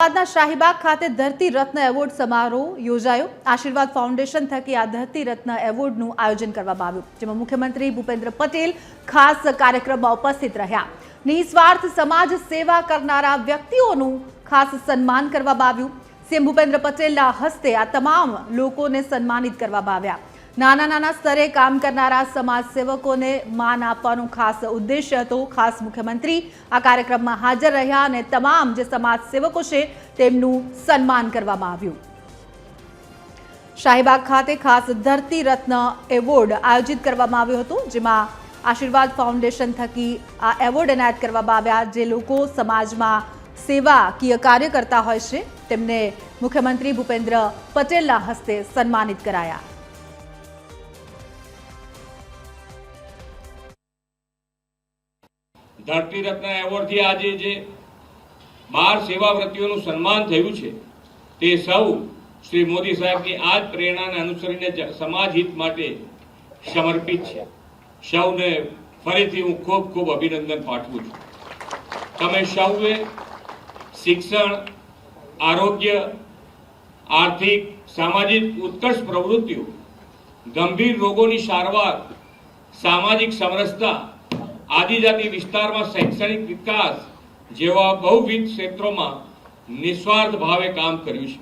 અમદાવાદના શાહીબાગ ખાતે ધરતી રત્ન એવોર્ડ સમારોહ યોજાયો। આશીર્વાદ ફાઉન્ડેશન થકી આ ધરતી રત્ન એવોર્ડનું આયોજન કરવામાં આવ્યું, જેમાં મુખ્યમંત્રી ભૂપેન્દ્ર પટેલ ખાસ કાર્યક્રમમાં ઉપસ્થિત રહ્યા। નિસ્વાર્થ સમાજ સેવા કરનારા વ્યક્તિઓનું ખાસ સન્માન કરવામાં આવ્યું। સીએમ ભૂપેન્દ્ર પટેલના હસ્તે આ તમામ લોકોને સન્માનિત કરવામાં આવ્યા। નાના સ્તરે કામ કરનારા સમાજ સેવકોને માન આપવાનો ખાસ ઉદ્દેશ્ય હતો। ખાસ મુખ્યમંત્રી આ કાર્યક્રમમાં હાજર રહ્યા અને તમામ જે સમાજ સેવકો છે તેમનું સન્માન કરવામાં આવ્યું। શાહીબાગ ખાતે ખાસ ધરતી રત્ન એવોર્ડ આયોજિત કરવામાં આવ્યો હતો, જેમાં આશીર્વાદ ફાઉન્ડેશન થકી આ એવોર્ડ એનાયત કરવામાં આવ્યા। જે લોકો સમાજમાં સેવાકીય કાર્ય કરતા હોય છે તેમને મુખ્યમંત્રી ભૂપેન્દ્ર પટેલના હસ્તે સન્માનિત કરાયા। ધરતી રત્ન એવોર્ડ થી આજે જે 12 સેવાવ્રતીઓનું સન્માન થયું છે તે સૌ શ્રી મોદી સાહેબની આ જ પ્રેરણાને અનુસરીને સમાજ હિત માટે સમર્પિત છે। સૌને ફરીથી હું ખૂબ અભિનંદન પાઠવું છું। તમે સૌએ શિક્ષણ, આરોગ્ય, આર્થિક, સામાજિક ઉત્કર્ષ પ્રવૃત્તિઓ, ગંભીર રોગોની સારવાર, સામાજિક સમરસતા, આદિજાતિ વિસ્તારમાં શૈક્ષણિક વિકાસ જેવા બહુવિધ ક્ષેત્રોમાં નિસ્વાર્થ ભાવે કામ કર્યું છે।